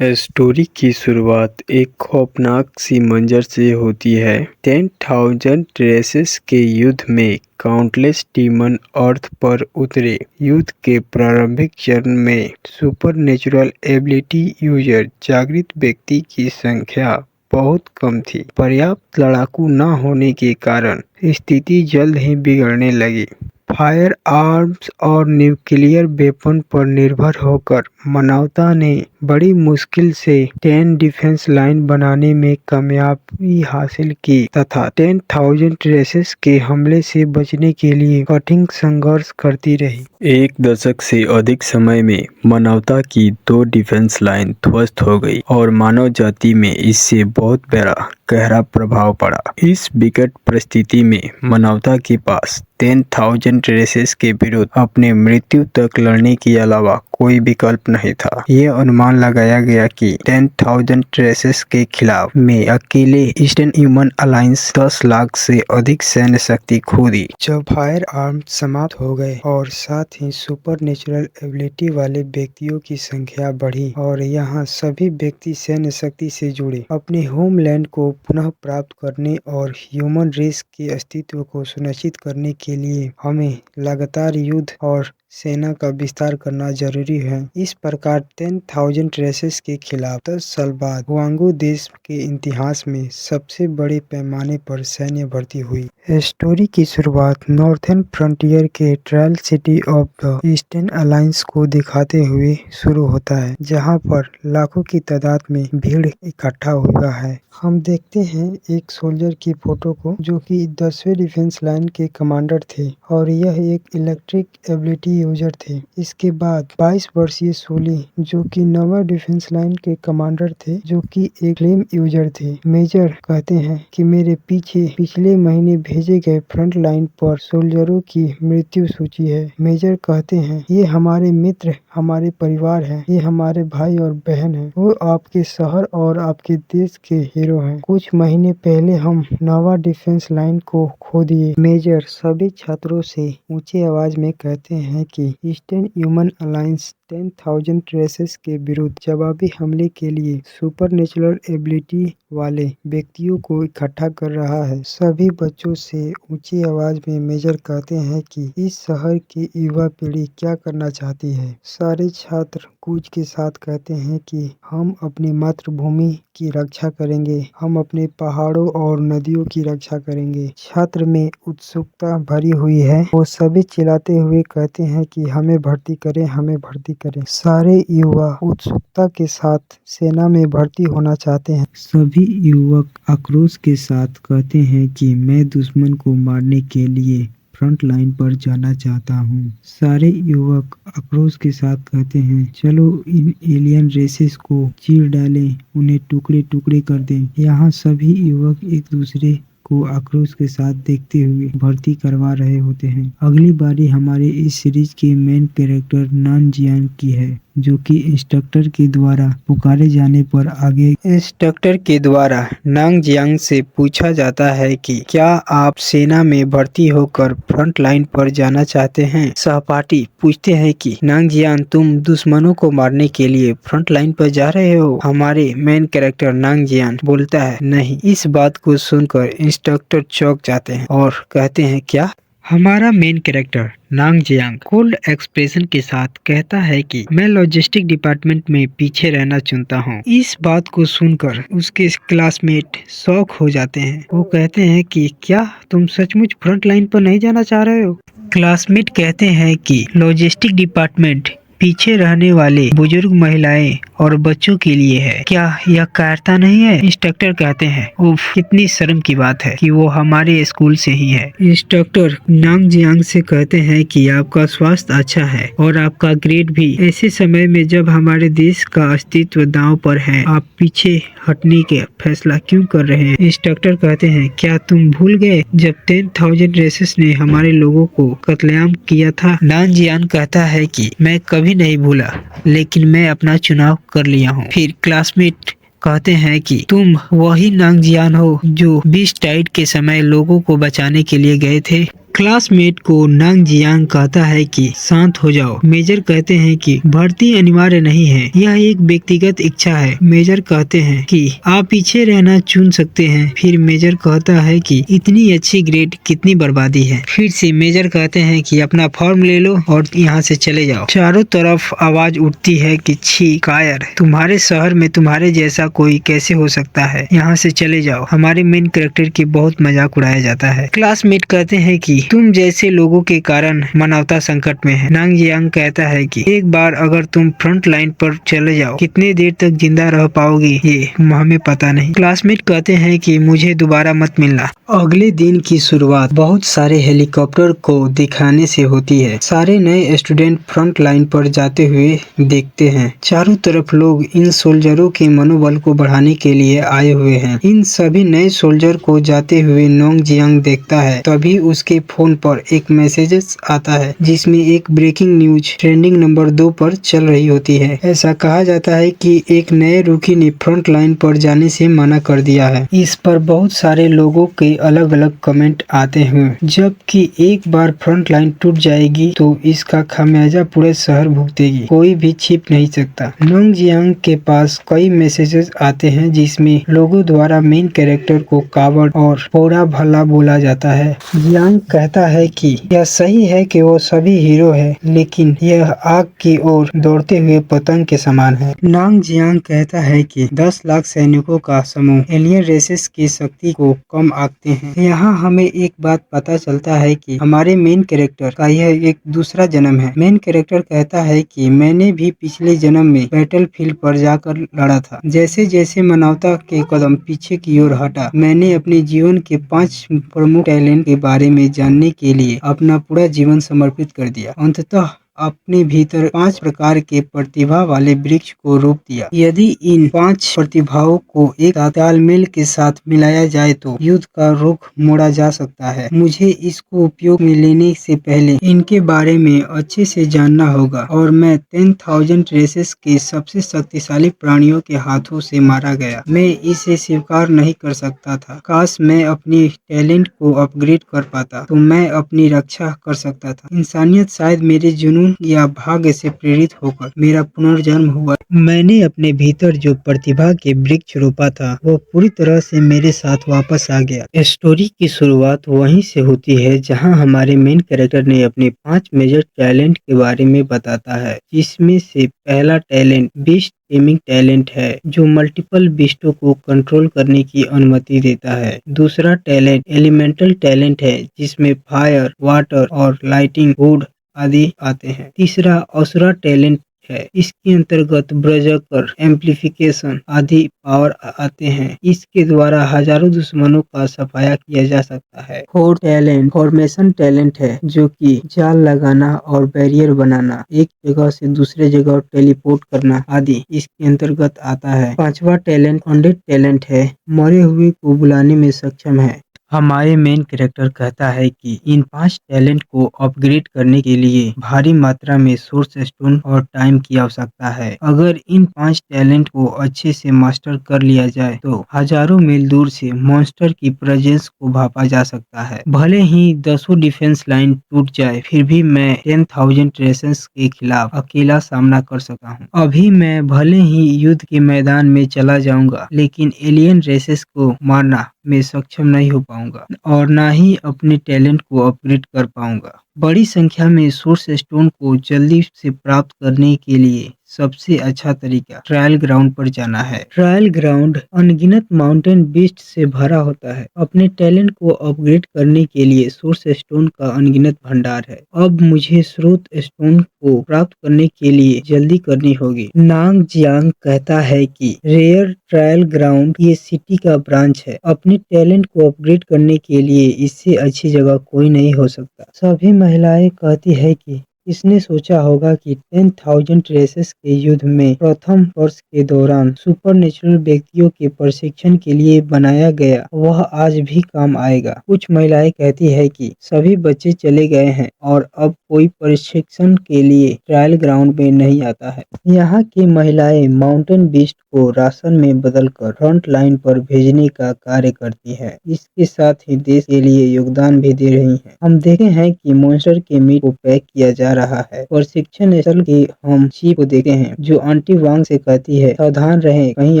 Story की शुरुआत एक खौफनाक सी मंजर से होती है। 10,000 रेसेस के युद्ध में काउंटलेस डीमन अर्थ पर उतरे। युद्ध के प्रारंभिक चरण में सुपरनेचुरल एबिलिटी यूजर जागृत व्यक्ति की संख्या बहुत कम थी। पर्याप्त लड़ाकू न होने के कारण स्थिति जल्द ही बिगड़ने लगी। फायर आर्म्स और न्यूक्लियर वेपन पर निर्भर होकर मानवता ने बड़ी मुश्किल से 10 डिफेंस लाइन बनाने में कामयाबी हासिल की तथा 10,000 रेसेस के हमले से बचने के लिए कठिन संघर्ष करती रही। एक दशक से अधिक समय में मानवता की 2 डिफेंस लाइन ध्वस्त हो गई और मानव जाति में इससे बहुत बड़ा गहरा प्रभाव पड़ा। इस विकट परिस्थिति में मानवता के पास 10,000 रेसेस के विरुद्ध अपने मृत्यु तक लड़ने के अलावा कोई विकल्प नहीं था। यह अनुमान लगाया गया कि 10,000 रेसेस के खिलाफ में अकेले ईस्टर्न ह्यूमन अलायंस 10 लाख से अधिक सैन्य शक्ति खो दी। जब फायर आर्म समाप्त हो गए और साथ ही सुपर नेचुरल एबिलिटी वाले व्यक्तियों की संख्या बढ़ी और यहाँ सभी व्यक्ति सैन्य शक्ति से जुड़े, अपने होमलैंड को पुनः प्राप्त करने और ह्यूमन रेस के अस्तित्व को सुनिश्चित करने के लिए हमें लगातार युद्ध और सेना का विस्तार करना जरूरी है। इस प्रकार 10,000 रेसेस के खिलाफ 10 साल बाद हुआंगू देश के इतिहास में सबसे बड़े पैमाने पर सैन्य भर्ती हुई। स्टोरी की शुरुआत नॉर्थर्न फ्रंटियर के trial city of the eastern alliance को दिखाते हुए शुरू होता है, जहां पर लाखों की तादाद में भीड़ इकट्ठा हुआ है। हम देखते हैं एक सोल्जर की फोटो को जो कि 10वें डिफेंस लाइन के कमांडर थे और यह एक इलेक्ट्रिक एबिलिटी यूजर थे। इसके बाद 22 वर्षीय सोली जो कि 9वां डिफेंस लाइन के कमांडर थे, जो कि एक फ्लेम यूजर थे। मेजर कहते हैं कि मेरे पीछे पिछले महीने भेजे गए फ्रंट लाइन पर सोल्जरों की मृत्यु सूची है। मेजर कहते हैं ये हमारे मित्र, हमारे परिवार हैं, ये हमारे भाई और बहन हैं। वो आपके शहर और आपके देश के हीरो हैं। कुछ महीने पहले हम 9वां डिफेंस लाइन को खो दिए। मेजर सभी छात्रों से ऊंची आवाज में कहते हैं कि ईस्टर्न ह्यूमन अलायंस 10,000 रेसेस के विरुद्ध जवाबी हमले के लिए सुपरनेचुरल एबिलिटी वाले व्यक्तियों को इकट्ठा कर रहा है। सभी बच्चों से ऊंची आवाज में मेजर कहते हैं कि इस शहर की युवा पीढ़ी क्या करना चाहती है। सारे छात्र कूच के साथ कहते हैं कि हम अपनी मातृभूमि की रक्षा करेंगे, हम अपने पहाड़ों और नदियों की रक्षा करेंगे। छात्र में उत्सुकता भरी हुई है। वो सभी चिल्लाते हुए कहते हैं कि हमें भर्ती करें, हमें भर्ती करें। सारे युवा उत्सुकता के साथ सेना में भर्ती होना चाहते हैं। सभी युवक आक्रोश के साथ कहते हैं कि मैं दुश्मन को मारने के लिए फ्रंट लाइन पर जाना चाहता हूँ। सारे युवक आक्रोश के साथ कहते हैं चलो इन एलियन रेसेस को चीर डालें, उन्हें टुकड़े टुकड़े कर दें। यहाँ सभी युवक एक दूसरे को आक्रोश के साथ देखते हुए भर्ती करवा रहे होते हैं। अगली बारी हमारे इस सीरीज के मेन कैरेक्टर नान जियांग की है, जो कि इंस्ट्रक्टर के द्वारा पुकारे जाने पर आगे इंस्ट्रक्टर के द्वारा नांग जियांग से पूछा जाता है कि क्या आप सेना में भर्ती होकर फ्रंट लाइन पर जाना चाहते हैं। सहपाठी पूछते हैं कि नांग जियांग तुम दुश्मनों को मारने के लिए फ्रंट लाइन पर जा रहे हो। हमारे मेन कैरेक्टर नांग जियांग बोलता है नहीं। इस बात को सुनकर इंस्ट्रक्टर चौंक जाते हैं और कहते हैं क्या। हमारा मेन कैरेक्टर नांग जियांग कोल्ड एक्सप्रेशन के साथ कहता है कि मैं लॉजिस्टिक डिपार्टमेंट में पीछे रहना चुनता हूँ। इस बात को सुनकर उसके क्लासमेट शॉक हो जाते हैं। वो कहते हैं कि क्या तुम सचमुच फ्रंट लाइन पर नहीं जाना चाह रहे हो। क्लासमेट कहते हैं कि लॉजिस्टिक डिपार्टमेंट पीछे रहने वाले बुजुर्ग महिलाएं और बच्चों के लिए है, क्या यह कायरता नहीं है। इंस्ट्रक्टर कहते हैं उफ, कितनी शर्म की बात है कि वो हमारे स्कूल से ही है। इंस्ट्रक्टर नांग जियांग से कहते हैं कि आपका स्वास्थ्य अच्छा है और आपका ग्रेड भी। ऐसे समय में जब हमारे देश का अस्तित्व दांव पर है, आप पीछे हटने के फैसला क्यों कर रहे हैं। इंस्ट्रक्टर कहते हैं क्या तुम भूल गए जब 10,000 रेसेस ने हमारे लोगों को कत्लेआम किया था। नांग जियांग कहता है कि मैं कभी नहीं भूला, लेकिन मैं अपना चुनाव कर लिया हूँ। फिर क्लासमेट कहते हैं कि तुम वही नांग जियांग हो जो बीच टाइड के समय लोगों को बचाने के लिए गए थे। क्लासमेट को नांग जियांग कहता है कि शांत हो जाओ। मेजर कहते हैं कि भर्ती अनिवार्य नहीं है, यह एक व्यक्तिगत इच्छा है। मेजर कहते हैं कि आप पीछे रहना चुन सकते हैं। फिर मेजर कहता है कि इतनी अच्छी ग्रेड कितनी बर्बादी है। फिर से मेजर कहते हैं कि अपना फॉर्म ले लो और यहाँ से चले जाओ। चारों तरफ आवाज उठती है कि छी कायर, तुम्हारे शहर में तुम्हारे जैसा कोई कैसे हो सकता है, यहाँ से चले जाओ। हमारे मेन कैरेक्टर की बहुत मजाक उड़ाया जाता है। क्लासमेट कहते हैं कि तुम जैसे लोगों के कारण मानवता संकट में है। नांग जियांग कहता है कि एक बार अगर तुम फ्रंट लाइन पर चले जाओ, कितने देर तक जिंदा रह पाओगे ये हमें पता नहीं। क्लासमेट कहते हैं कि मुझे दोबारा मत मिलना। अगले दिन की शुरुआत बहुत सारे हेलीकॉप्टर को दिखाने से होती है। सारे नए स्टूडेंट फ्रंट लाइन पर जाते हुए देखते हैं। चारों तरफ लोग इन सोल्जरों के मनोबल को बढ़ाने के लिए आए हुए हैं। इन सभी नए सोल्जर को जाते हुए नांग जियांग देखता है। तभी उसके फोन पर एक मैसेज आता है जिसमें एक ब्रेकिंग न्यूज ट्रेंडिंग नंबर 2 पर चल रही होती है। ऐसा कहा जाता है कि एक नए रूकी ने फ्रंट लाइन पर जाने से मना कर दिया है। इस पर बहुत सारे लोगों के अलग अलग कमेंट आते हैं। जबकि एक बार फ्रंट लाइन टूट जाएगी तो इसका खामियाजा पूरे शहर भुगतेगी, कोई भी छिप नहीं सकता। नांग जियांग के पास कई मैसेजेस आते हैं जिसमें लोगों द्वारा मेन कैरेक्टर को कावड़ और बुरा भला बोला जाता है। जियांग कहता है कि यह सही है कि वो सभी हीरो है, लेकिन यह आग की ओर दौड़ते हुए पतंग के समान है। नांग जियांग कहता है कि 10 लाख सैनिकों का समूह एलियन रेसेस की शक्ति को कम आंकते हैं। यहाँ हमें एक बात पता चलता है कि हमारे मेन कैरेक्टर का यह एक दूसरा जन्म है। मेन कैरेक्टर कहता है कि मैंने भी पिछले जन्म में बैटलफील्ड पर जाकर लड़ा था। जैसे जैसे मानवता के कदम पीछे की ओर हटा, मैंने अपने जीवन के 5 प्रमुख टैलेंट के बारे में जानने के लिए अपना पूरा जीवन समर्पित कर दिया। अंततः अपने भीतर 5 प्रकार के प्रतिभा वाले वृक्ष को रोप दिया। यदि इन 5 प्रतिभाओं को एक तालमेल के साथ मिलाया जाए तो युद्ध का रुख मोड़ा जा सकता है। मुझे इसको उपयोग में लेने से पहले इनके बारे में अच्छे से जानना होगा और मैं 10,000 रेसेस के सबसे शक्तिशाली प्राणियों के हाथों से मारा गया। मैं इसे स्वीकार नहीं कर सकता था। काश मैं अपनी टैलेंट को अपग्रेड कर पाता तो मैं अपनी रक्षा कर सकता था। इंसानियत शायद मेरे जुनून या भाग्य से प्रेरित होकर मेरा पुनर्जन्म हुआ। मैंने अपने भीतर जो प्रतिभा के वृक्ष रोपा था वो पूरी तरह से मेरे साथ वापस आ गया। स्टोरी की शुरुआत वहीं से होती है जहां हमारे मेन कैरेक्टर ने अपने 5 मेजर टैलेंट के बारे में बताता है, जिसमें से पहला टैलेंट बीस्ट टेमिंग टैलेंट है जो मल्टीपल बीस्टों को कंट्रोल करने की अनुमति देता है। दूसरा टैलेंट एलिमेंटल टैलेंट है जिसमें फायर, वाटर और लाइटिंग, वुड आदि आते हैं। तीसरा असुरा टैलेंट है, इसके अंतर्गत ब्रजकर, एम्प्लीफिकेशन आदि पावर आते हैं। इसके द्वारा हजारों दुश्मनों का सफाया किया जा सकता है। फोर्थ टैलेंट फॉर्मेशन टैलेंट है जो कि जाल लगाना और बैरियर बनाना, एक जगह से दूसरे जगह टेलीपोर्ट करना आदि इसके अंतर्गत आता है। पांचवा टैलेंट अनडेड टैलेंट है, मरे हुए को बुलाने में सक्षम है। हमारे मेन कैरेक्टर कहता है कि इन 5 टैलेंट को अपग्रेड करने के लिए भारी मात्रा में सोर्स स्टोन और टाइम की आवश्यकता है। अगर इन 5 टैलेंट को अच्छे से मास्टर कर लिया जाए तो हजारों मील दूर से मॉन्स्टर की प्रेजेंस को भापा जा सकता है। भले ही 10 डिफेंस लाइन टूट जाए, फिर भी मैं 10,000 रेसेस के खिलाफ अकेला सामना कर सका हूँ। अभी मैं भले ही युद्ध के मैदान में चला जाऊंगा, लेकिन एलियन रेसेस को मारना में सक्षम नहीं हो पाऊंगा और ना ही अपने टैलेंट को अपग्रेड कर पाऊंगा। बड़ी संख्या में सोर्स स्टोन को जल्दी से प्राप्त करने के लिए सबसे अच्छा तरीका ट्रायल ग्राउंड पर जाना है। ट्रायल ग्राउंड अनगिनत माउंटेन बीस्ट से भरा होता है। अपने टैलेंट को अपग्रेड करने के लिए सोर्स स्टोन का अनगिनत भंडार है। अब मुझे स्रोत स्टोन को प्राप्त करने के लिए जल्दी करनी होगी। नांग जियांग कहता है कि रेयर ट्रायल ग्राउंड ये सिटी का ब्रांच है। अपने टैलेंट को अपग्रेड करने के लिए इससे अच्छी जगह कोई नहीं हो सकता। सभी महिलाएं कहती है कि इसने सोचा होगा कि 10,000 रेसेस के युद्ध में प्रथम वर्ष के दौरान सुपरनेचुरल व्यक्तियों के प्रशिक्षण के लिए बनाया गया वह आज भी काम आएगा। कुछ महिलाएं कहती है कि सभी बच्चे चले गए हैं और अब कोई प्रशिक्षण के लिए ट्रायल ग्राउंड में नहीं आता है। यहाँ की महिलाएं माउंटेन बीस्ट को राशन में बदलकर फ्रंट लाइन पर भेजने का कार्य करती है। इसके साथ ही देश के लिए योगदान भी दे रही हैं। हम देखते हैं कि मॉन्स्टर के मीट को पैक किया जा रहा है। प्रशिक्षण स्थल के हम चीफ को देखते हैं जो आंटी वांग से कहती है सावधान रहें कहीं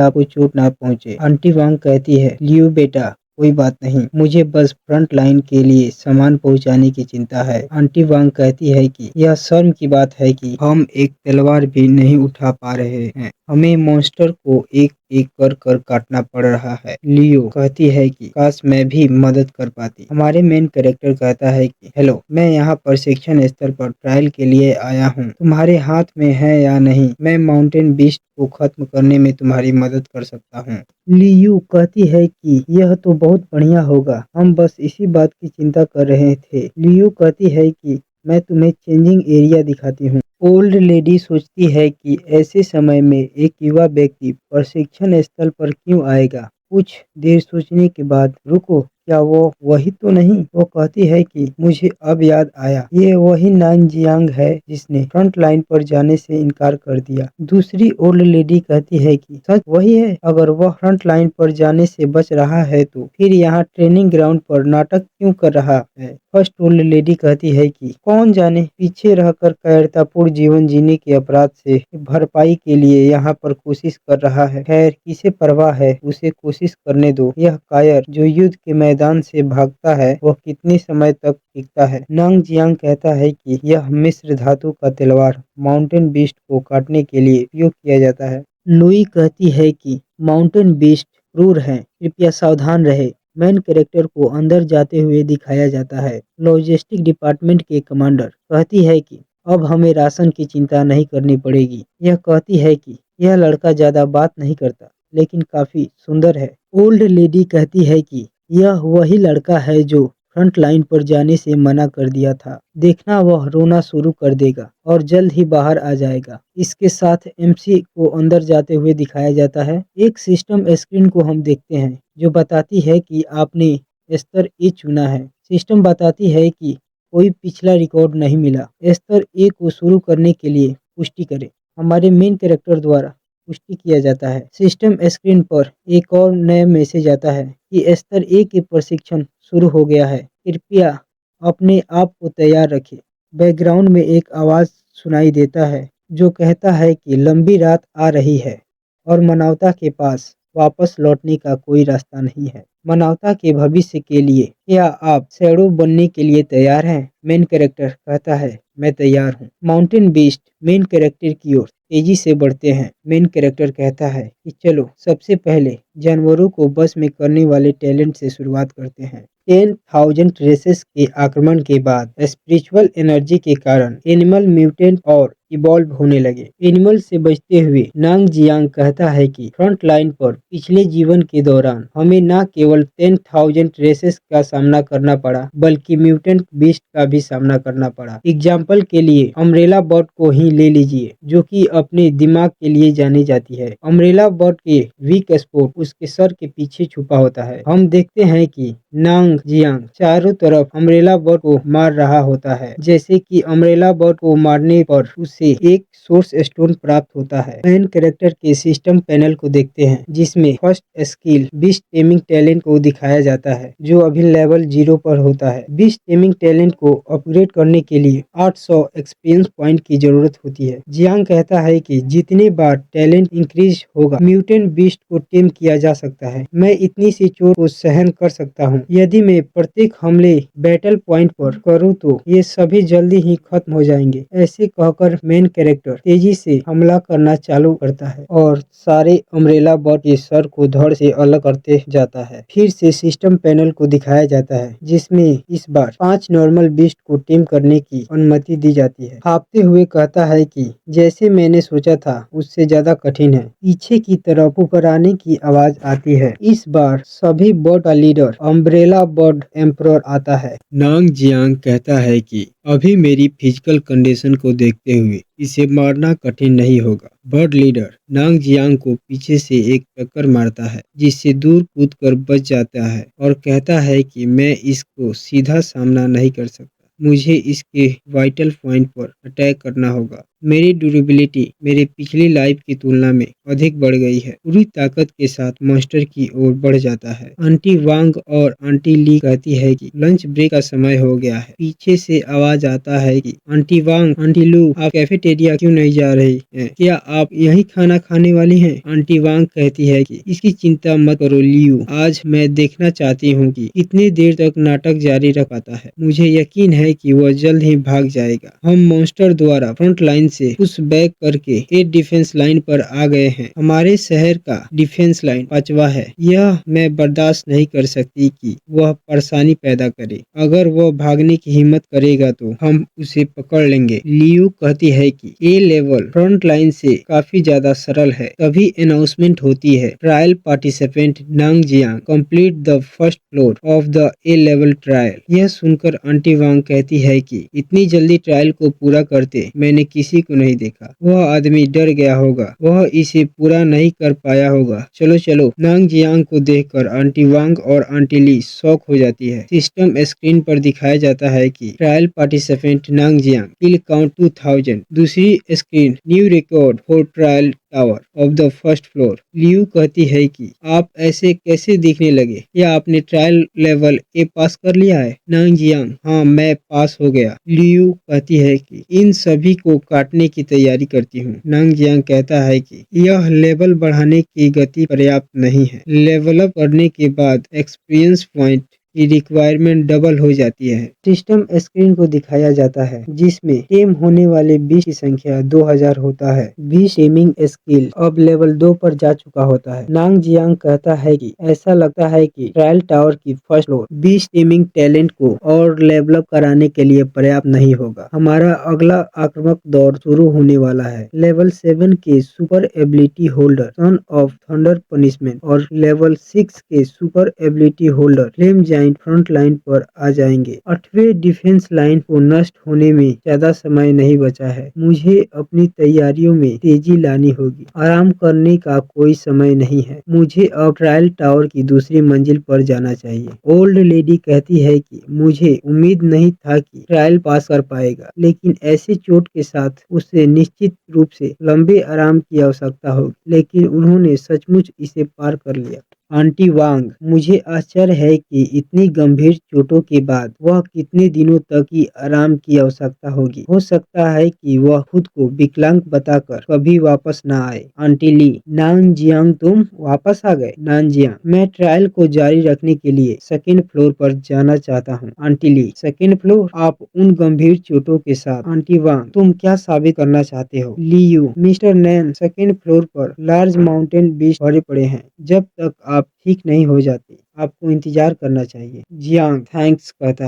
आपको चोट ना पहुंचे। आंटी वांग कहती है लियो बेटा कोई बात नहीं, मुझे बस फ्रंट लाइन के लिए सामान पहुंचाने की चिंता है। आंटी वांग कहती है कि यह शर्म की बात है कि हम एक तलवार भी नहीं उठा पा रहे हैं, हमें मॉन्स्टर को एक एक कर कर काटना पड़ रहा है। लियो कहती है कि काश मैं भी मदद कर पाती। हमारे मेन कैरेक्टर कहता है कि हेलो, मैं यहाँ प्रशिक्षण स्थल पर ट्रायल के लिए आया हूँ, तुम्हारे हाथ में है या नहीं, मैं माउंटेन बीस्ट को खत्म करने में तुम्हारी मदद कर सकता हूँ। लियू कहती है कि यह तो बहुत बढ़िया होगा, हम बस इसी बात की चिंता कर रहे थे। लियू कहती है कि मैं तुम्हें चेंजिंग एरिया दिखाती हूँ। ओल्ड लेडी सोचती है कि ऐसे समय में एक युवा व्यक्ति प्रशिक्षण स्थल पर क्यों आएगा। कुछ देर सोचने के बाद रुको, क्या वो वही तो नहीं। वो कहती है कि मुझे अब याद आया, ये वही नान जियांग है जिसने फ्रंट लाइन पर जाने से इनकार कर दिया। दूसरी ओल्ड लेडी कहती है कि सच वही है, अगर वह फ्रंट लाइन पर जाने से बच रहा है तो फिर यहाँ ट्रेनिंग ग्राउंड पर नाटक क्यों कर रहा है। फर्स्ट ओल्ड लेडी कहती है कि कौन जाने पीछे रहकर कायरतापूर्ण जीवन जीने के अपराध से भरपाई के लिए यहाँ पर कोशिश कर रहा है। खैर किसे परवाह है, उसे कोशिश करने दो। यह कायर जो युद्ध के मैदान से भागता है वह कितने समय तक टिकता है। नांग जियांग कहता है कि यह मिश्र धातु का तलवार माउंटेन बीस्ट को काटने के लिए उपयोग किया जाता है। लुई कहती है कि माउंटेन बीस्ट क्रूर है, कृपया सावधान रहे। मेन कैरेक्टर को अंदर जाते हुए दिखाया जाता है। लॉजिस्टिक डिपार्टमेंट के कमांडर कहती है कि अब हमें राशन की चिंता नहीं करनी पड़ेगी। यह कहती है कि यह लड़का ज्यादा बात नहीं करता लेकिन काफी सुंदर है। ओल्ड लेडी कहती है कि यह वही लड़का है जो फ्रंट लाइन पर जाने से मना कर दिया था। देखना वह रोना शुरू कर देगा और जल्द ही बाहर आ जाएगा। इसके साथ एमसी को अंदर जाते हुए दिखाया जाता है। एक सिस्टम स्क्रीन को हम देखते हैं जो बताती है कि आपने स्तर ए चुना है। सिस्टम बताती है कि कोई पिछला रिकॉर्ड नहीं मिला। स्तर ए को शुरू करने के लिए पुष्टि करें। हमारे मेन कैरेक्टर द्वारा पुष्टि किया जाता है। सिस्टम स्क्रीन पर एक और नया मैसेज आता है कि स्तर ए के प्रशिक्षण शुरू हो गया है, कृपया अपने आप को तैयार रखें। बैकग्राउंड में एक आवाज सुनाई देता है जो कहता है कि लंबी रात आ रही है और मानवता के पास वापस लौटने का कोई रास्ता नहीं है। मानवता के भविष्य के लिए क्या आप शैडो बनने के लिए तैयार हैं? मेन कैरेक्टर कहता है मैं तैयार हूँ। माउंटेन बीस्ट मेन कैरेक्टर की ओर तेजी से बढ़ते हैं। मेन कैरेक्टर कहता है कि चलो सबसे पहले जानवरों को बस में करने वाले टैलेंट से शुरुआत करते हैं। 10,000 रेसेस के आक्रमण के बाद स्पिरिचुअल एनर्जी के कारण एनिमल म्यूटेंट और इवॉल्व होने लगे। एनिमल से बचते हुए नांग जियांग कहता है कि फ्रंट लाइन पर पिछले जीवन के दौरान हमें न केवल 10,000 रेसेस का सामना करना पड़ा बल्कि म्यूटेंट बीस्ट का भी सामना करना पड़ा। एग्जाम्पल के लिए अम्ब्रेला बर्ड को ही ले लीजिए जो कि अपने दिमाग के लिए जानी जाती है। अम्ब्रेला बर्ड के वीक स्पॉट उसके सर के पीछे छुपा होता है। हम देखते हैं कि नांग जियांग चारों तरफ अम्ब्रेला बर्ड को मार रहा होता है, जैसे कि अम्ब्रेला बर्ड को मारने पर उसे एक सोर्स स्टोन प्राप्त होता है। मेन कैरेक्टर के सिस्टम पैनल को देखते हैं जिसमें first skill beast taming talent को दिखाया जाता है जो अभी लेवल 0 पर होता है। बीस्ट टेमिंग टैलेंट को अपग्रेड करने के लिए 800 एक्सपीरियंस पॉइंट की जरूरत होती है। जियांग कहता है कि जितने बार टैलेंट इंक्रीज होगा म्यूटेंट बीस्ट को टेम किया जा सकता है। मैं इतनी सी चोट को सहन कर सकता हूँ। यदि मैं प्रत्येक हमले बैटल पॉइंट पर करूँ तो ये सभी जल्दी ही खत्म हो जाएंगे। ऐसे कहकर मेन कैरेक्टर तेजी से हमला करना चालू करता है और सारे अम्ब्रेला बर्ड के सर को धड़ से अलग करते जाता है। फिर से सिस्टम पैनल को दिखाया जाता है जिसमें इस बार 5 नॉर्मल बीस्ट को टीम करने की अनुमति दी जाती है। हांफते हुए कहता है कि जैसे मैंने सोचा था उससे ज्यादा कठिन है। पीछे की तरफ पुकाराने की आवाज आती है। इस बार सभी बर्ड का लीडर अम्ब्रेला बर्ड एम्परर आता है। नांग जियांग कहता है कि अभी मेरी फिजिकल कंडीशन को देखते हुए इसे मारना कठिन नहीं होगा। बर्ड लीडर नांग जियांग को पीछे से एक टक्कर मारता है, जिससे दूर कूदकर बच जाता है और कहता है कि मैं इसको सीधा सामना नहीं कर सकता। मुझे इसके वाइटल पॉइंट पर अटैक करना होगा। मेरी ड्यूरेबिलिटी मेरे पिछली लाइफ की तुलना में अधिक बढ़ गई है। पूरी ताकत के साथ मॉन्स्टर की ओर बढ़ जाता है। आंटी वांग और आंटी ली कहती है कि लंच ब्रेक का समय हो गया है। पीछे से आवाज आता है कि आंटी वांग, आंटी लू, आप कैफेटेरिया क्यों नहीं जा रही हैं? क्या आप यही खाना खाने वाली हैं? आंटी वांग कहती है कि इसकी चिंता मत करो लियू, आज मैं देखना चाहती हूँ कि कितनी देर तक नाटक जारी रख पाता है। मुझे यकीन है कि वह जल्द ही भाग जाएगा। हम मॉन्स्टर द्वारा फ्रंट लाइन से पुश बैक करके एयर डिफेंस लाइन पर आ गए हैं। हमारे शहर का डिफेंस लाइन 5वां है। यह मैं बर्दाश्त नहीं कर सकती कि वह परेशानी पैदा करे। अगर वह भागने की हिम्मत करेगा तो हम उसे पकड़ लेंगे। लियू कहती है कि ए लेवल फ्रंट लाइन से काफी ज्यादा सरल है। तभी अनाउंसमेंट होती है, ट्रायल पार्टिसिपेंट नांग Jiang complete the first floor of the A level trial. यह सुनकर आंटी वांग कहती है कि इतनी जल्दी ट्रायल को पूरा करते मैंने किसी को नहीं देखा। वह आदमी डर गया होगा, वह इसे पूरा नहीं कर पाया होगा। चलो चलो। नांग जियांग को देखकर आंटी वांग और आंटी ली शॉक हो जाती है। सिस्टम स्क्रीन पर दिखाया जाता है कि ट्रायल पार्टिसिपेंट नांग जियांग किल काउंट 2000। दूसरी screen new record for trial tower of the first floor. Liu कहती है कि आप ऐसे कैसे दिखने लगे? क्या आपने ट्रायल लेवल ए पास कर लिया है? नांग जियांग, हाँ मैं पास हो गया। लियू कहती है कि इन सभी को काटने की तैयारी करती हूँ। नांग जियांग कहता है कि यह लेवल बढ़ाने की गति पर्याप्त नहीं है। लेवल अप करने के बाद एक्सपीरियंस पॉइंट की रिक्वायरमेंट डबल हो जाती है। सिस्टम स्क्रीन को दिखाया जाता है जिसमें टेम होने वाले बीस्ट की संख्या 2000 होता है। बीस्ट टेमिंग स्किल अब लेवल 2 पर जा चुका होता है। नांग जियांग कहता है कि ऐसा लगता है कि ट्रायल टावर की first floor beast taming talent को और लेवल अप कराने के लिए पर्याप्त नहीं होगा। हमारा अगला आक्रामक दौर शुरू होने वाला है। लेवल 7 के super ability holder son of thunder punishment और लेवल 6 के super ability holder flame giant front line पर आ जाएंगे। 8वें डिफेंस लाइन को नष्ट होने में ज्यादा समय नहीं बचा है। मुझे अपनी तैयारियों में तेजी लानी होगी। आराम करने का कोई समय नहीं है। मुझे अब ट्रायल टावर की दूसरी मंजिल पर जाना चाहिए। ओल्ड लेडी कहती है कि मुझे उम्मीद नहीं था कि ट्रायल पास कर पाएगा, लेकिन ऐसे चोट के साथ उसे निश्चित रूप से लंबे आराम की आवश्यकता होगी, लेकिन उन्होंने सचमुच इसे पार कर लिया। आंटी वांग, मुझे आश्चर्य है कि इतनी गंभीर चोटों के बाद वह कितने दिनों तक की आराम की आवश्यकता होगी। हो सकता है कि वह खुद को विकलांग बताकर कभी वापस ना आए। आंटी ली, नांग जियांग तुम वापस आ गए। नांग जियांग, मैं ट्रायल को जारी रखने के लिए सेकेंड फ्लोर पर जाना चाहता हूँ। आंटी ली, सेकेंड फ्लोर? आप उन गंभीर चोटों के साथ? आंटी वांग, तुम क्या साबित करना चाहते हो? लियू, मिस्टर नैन, सेकेंड फ्लोर पर लार्ज माउंटेन बीस्ट भरे पड़े हैं। जब तक आप ठीक नहीं हो जाते आपको इंतजार करना चाहिए। जियांग थैंक्स कहता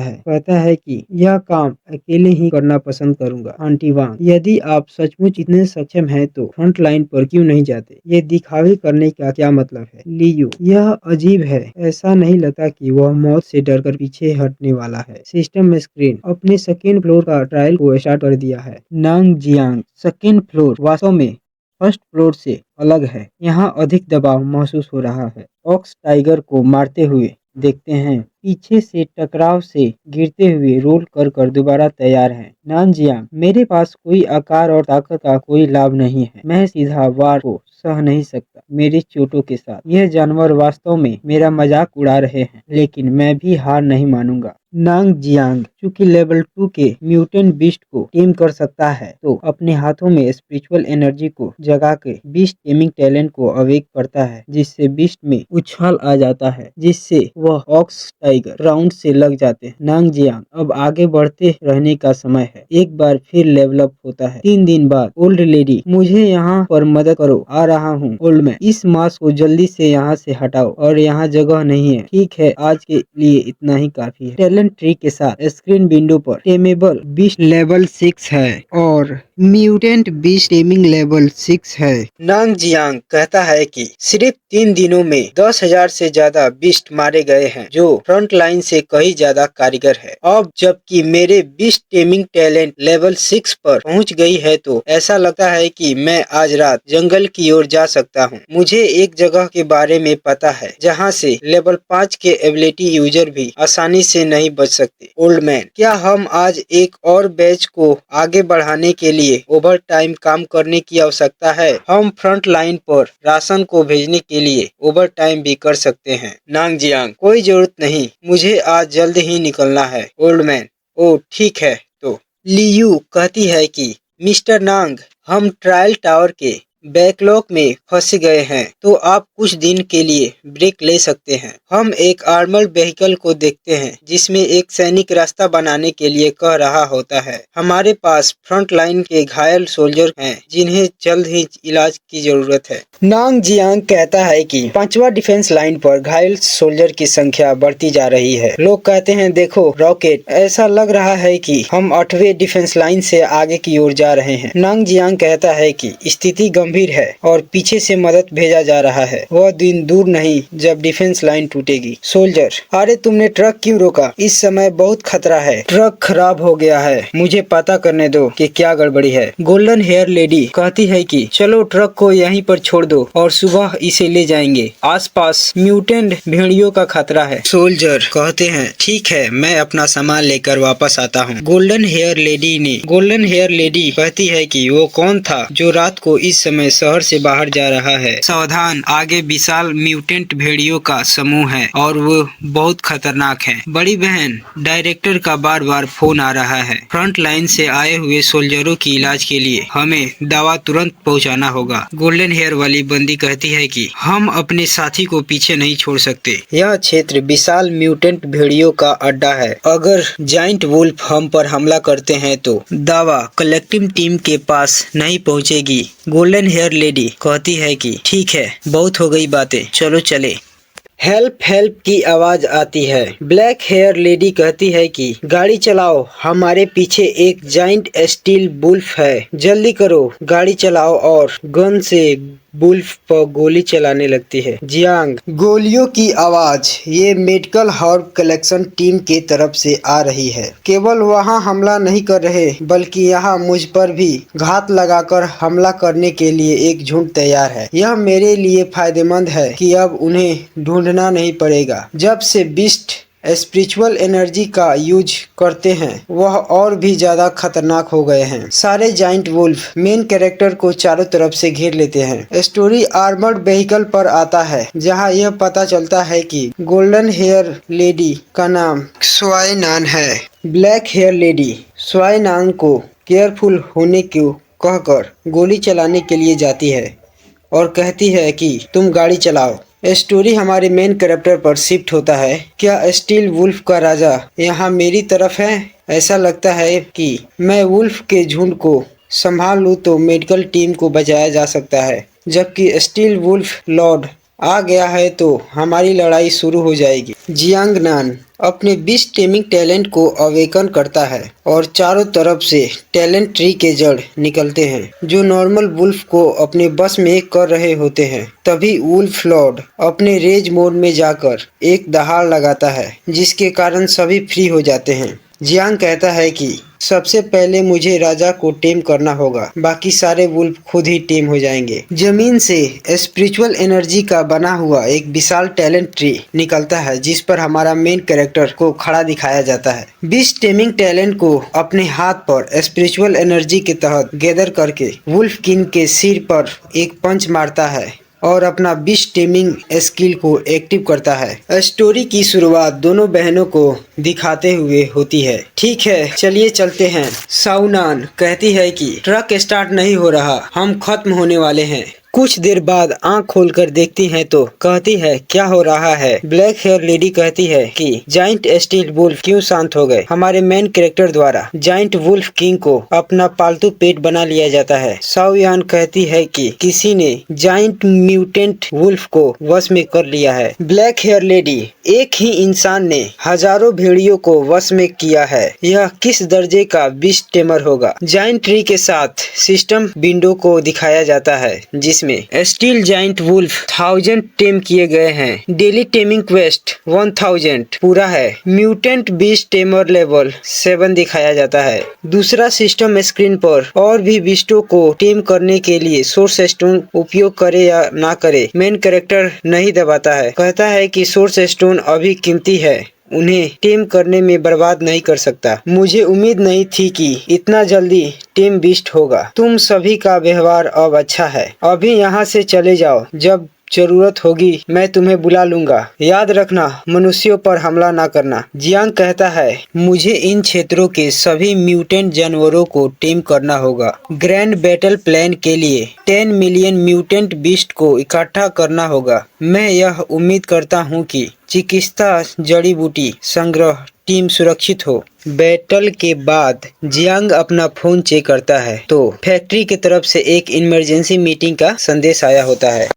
है कि यह काम अकेले ही करना पसंद करूंगा। आंटी वांग, यदि आप सचमुच इतने सक्षम हैं तो फ्रंट लाइन पर क्यों नहीं जाते? ये दिखावे करने का क्या मतलब है? लियू, यह अजीब है, ऐसा नहीं लगता कि वह मौत से डरकर पीछे हटने वाला है। सिस्टम स्क्रीन अपने सेकेंड फ्लोर का ट्रायल को स्टार्ट कर दिया है। नांग जियांग, सेकेंड फ्लोर वास्तव में फर्स्ट फ्लोर से अलग है। यहाँ अधिक दबाव महसूस हो रहा है। ऑक्स टाइगर को मारते हुए देखते हैं। पीछे से टकराव से गिरते हुए रोल कर दोबारा तैयार हैं। नानजियांग, मेरे पास कोई आकार और ताकत का कोई लाभ नहीं है। मैं सीधा वार को सह नहीं सकता मेरी चोटों के साथ। यह जानवर वास्तव में मेरा मजाक उड़ा रहे हैं, लेकिन मैं भी हार नहीं मानूंगा। नांग जियांग, चूंकि लेवल 2 के म्यूटेंट बीस्ट को टेम कर सकता है तो अपने हाथों में स्पिरिचुअल एनर्जी को जगा के बीस्ट टेमिंग टैलेंट को अवेक करता है, जिससे बीस्ट में उछाल आ जाता है, जिससे वह ऑक्स टाइगर राउंड से लग जाते हैं। नांग जियांग, अब आगे बढ़ते रहने का समय है। एक बार फिर लेवल अप होता है। 3 दिन बाद, ओल्ड लेडी, मुझे यहाँ पर मदद करो, आ रहा हूँ। ओल्ड मैन, इस मास्क को जल्दी से यहाँ से हटाओ और यहाँ जगह नहीं है। ठीक है, आज के लिए इतना ही काफी है। टैलेंट ट्री के साथ स्क्रीन विंडो पर टेमेबल बीस्ट लेवल 6 है और म्यूटेंट बीस्ट टेमिंग लेवल 6 है। नांग जियांग कहता है कि सिर्फ 3 दिनों में 10,000 से ज्यादा बीस्ट मारे गए हैं, जो फ्रंट लाइन से कहीं ज्यादा कारीगर है। अब जबकि मेरे बीस्ट टेमिंग टैलेंट लेवल 6 पर पहुंच गई है, तो ऐसा लगता है कि मैं आज रात जंगल की ओर जा सकता हूं। मुझे एक जगह के बारे में पता है जहां से लेवल 5 के एबिलिटी यूजर भी आसानी से नहीं बच सकते। ओल्ड मैन, क्या हम आज एक और बैच को आगे बढ़ाने के लिए ओवर टाइम काम करने की आवश्यकता है? हम फ्रंट लाइन पर राशन को भेजने के लिए ओवर टाइम भी कर सकते हैं। नांग जियांग, कोई जरूरत नहीं, मुझे आज जल्द ही निकलना है। ओल्ड मैन, ओ ठीक है तो। लियू कहती है कि मिस्टर नांग, हम ट्रायल टावर के बैकलॉग में फंस गए हैं, तो आप कुछ दिन के लिए ब्रेक ले सकते हैं। हम एक आर्मर्ड व्हीकल को देखते हैं जिसमें एक सैनिक रास्ता बनाने के लिए कह रहा होता है। हमारे पास फ्रंट लाइन के घायल सोल्जर हैं जिन्हें जल्द ही इलाज की जरूरत है। नांग जियांग कहता है कि 5वां डिफेंस लाइन पर घायल सोल्जर की संख्या बढ़ती जा रही है। लोग कहते हैं, देखो रॉकेट, ऐसा लग रहा है कि हम 8वें डिफेंस लाइन से आगे की ओर जा रहे हैं। नांग जियांग कहता है कि स्थिति गंभीर है और पीछे से मदद भेजा जा रहा है। वह दिन दूर नहीं जब डिफेंस लाइन टूटेगी। सोल्जर, अरे तुमने ट्रक क्यों रोका? इस समय बहुत खतरा है। ट्रक खराब हो गया है, मुझे पता करने दो कि क्या गड़बड़ी है। गोल्डन हेयर लेडी कहती है कि चलो ट्रक को यहीं पर छोड़ दो और सुबह इसे ले जाएंगे। आसपास म्यूटेंट भेड़ियों का खतरा है। सोल्जर कहते हैं, ठीक है, मैं अपना सामान लेकर वापस आता हूँ। गोल्डन हेयर लेडी कहती है कि वो कौन था जो रात को इस समय शहर से बाहर जा रहा है? सावधान, आगे विशाल म्यूटेंट भेड़ियों का समूह है और वो बहुत खतरनाक है। बड़ी बहन, डायरेक्टर का बार बार फोन आ रहा है। फ्रंट लाइन से आए हुए सोल्जरों की इलाज के लिए हमें दवा तुरंत पहुंचाना होगा। गोल्डन हेयर वाली बंदी कहती है कि हम अपने साथी को पीछे नहीं छोड़ सकते। यह क्षेत्र विशाल म्यूटेंट भेड़ियों का अड्डा है। अगर जाइंट वुल्फ हम पर हमला करते हैं तो दावा कलेक्टिव टीम के पास नहीं पहुंचेगी। गोल्डन हेयर लेडी कहती है कि ठीक है, बहुत हो गई बातें, चलो चले। हेल्प हेल्प की आवाज आती है। ब्लैक हेयर लेडी कहती है कि गाड़ी चलाओ, हमारे पीछे एक जाइंट स्टील वुल्फ है, जल्दी करो, गाड़ी चलाओ। और गन से वुल्फ पर गोली चलाने लगती है। जियांग, गोलियों की आवाज, ये मेडिकल हर्ब कलेक्शन टीम के तरफ से आ रही है। केवल वहाँ हमला नहीं कर रहे, बल्कि यहाँ मुझ पर भी घात लगाकर हमला करने के लिए एक झुंड तैयार है। यह मेरे लिए फायदेमंद है कि अब उन्हें ढूंढना नहीं पड़ेगा। जब से बीस्ट स्पिरिचुअल एनर्जी का यूज करते हैं, वह और भी ज्यादा खतरनाक हो गए हैं। सारे जाइंट वुल्फ मेन कैरेक्टर को चारों तरफ से घेर लेते हैं। स्टोरी आर्मर्ड व्हीकल पर आता है, जहां यह पता चलता है कि गोल्डन हेयर लेडी का नाम स्वाइनान है। ब्लैक हेयर लेडी स्वाइनान को केयरफुल होने को कहकर गोली चलाने के लिए जाती है और कहती है कि तुम गाड़ी चलाओ। स्टोरी हमारे मेन कैरेक्टर पर शिफ्ट होता है। क्या स्टील वुल्फ का राजा यहाँ मेरी तरफ है? ऐसा लगता है कि मैं वुल्फ के झुंड को संभाल लूँ तो मेडिकल टीम को बचाया जा सकता है, जबकि स्टील वुल्फ लॉर्ड आ गया है तो हमारी लड़ाई शुरू हो जाएगी। जियांग नान अपने बीस्ट टेमिंग टैलेंट को अवेकन करता है और चारों तरफ से टैलेंट ट्री के जड़ निकलते हैं जो नॉर्मल वुल्फ को अपने बस में कर रहे होते हैं। तभी वुल्फ लॉर्ड अपने रेज मोड में जाकर एक दहाड़ लगाता है, जिसके कारण सभी फ्री हो जाते हैं। जियांग कहता है कि सबसे पहले मुझे राजा को टेम करना होगा, बाकी सारे वुल्फ खुद ही टेम हो जाएंगे। जमीन से स्पिरिचुअल एनर्जी का बना हुआ एक विशाल टैलेंट ट्री निकलता है, जिस पर हमारा मेन कैरेक्टर को खड़ा दिखाया जाता है। बीस्ट टेमिंग टैलेंट को अपने हाथ पर स्पिरिचुअल एनर्जी के तहत गैदर करके वुल्फ किंग के सिर पर एक पंच मारता है और अपना बीस्ट टेमिंग स्किल को एक्टिव करता है। स्टोरी की शुरुआत दोनों बहनों को दिखाते हुए होती है। ठीक है, चलिए चलते हैं। साउनान कहती है कि ट्रक स्टार्ट नहीं हो रहा, हम खत्म होने वाले हैं। कुछ देर बाद आंख खोलकर देखती है तो कहती है क्या हो रहा है। ब्लैक हेयर लेडी कहती है कि जाइंट स्टील वुल्फ क्यों शांत हो गए। हमारे मेन कैरेक्टर द्वारा जाइंट वुल्फ किंग को अपना पालतू पेट बना लिया जाता है। साओ यान कहती है कि किसी ने जाइंट म्यूटेंट वुल्फ को वश में कर लिया है। ब्लैक हेयर लेडी, एक ही इंसान ने हजारों भेड़ियों को वश में किया है, यह किस दर्जे का बीस्ट टेमर होगा। जाइंट ट्री के साथ सिस्टम विंडो को दिखाया जाता है जिसमें स्टील जाइंट वुल्फ 1000 टेम किए गए हैं। डेली टेमिंग क्वेस्ट 1000 पूरा है। म्यूटेंट बीस्ट टेमर लेवल 7 दिखाया जाता है। दूसरा सिस्टम स्क्रीन पर और भी बीस्टों को टेम करने के लिए सोर्स स्टोन उपयोग करे या ना करे, मेन कैरेक्टर नहीं दबाता है। कहता है कि सोर्स स्टोन अभी कीमती है, उन्हें टेम करने में बर्बाद नहीं कर सकता। मुझे उम्मीद नहीं थी कि इतना जल्दी टेम बीस्ट होगा। तुम सभी का व्यवहार अब अच्छा है। अभी यहाँ से चले जाओ, जब जरूरत होगी मैं तुम्हें बुला लूंगा। याद रखना, मनुष्यों पर हमला ना करना। जियांग कहता है मुझे इन क्षेत्रों के सभी म्यूटेंट जानवरों को टेम करना होगा। ग्रैंड बैटल प्लान के लिए 10 मिलियन म्यूटेंट बीस्ट को इकट्ठा करना होगा। मैं यह उम्मीद करता हूँ कि चिकित्सा जड़ी बूटी संग्रह टीम सुरक्षित हो। बैटल के बाद जियांग अपना फोन चेक करता है तो फैक्ट्री की तरफ से एक इमरजेंसी मीटिंग का संदेश आया होता है।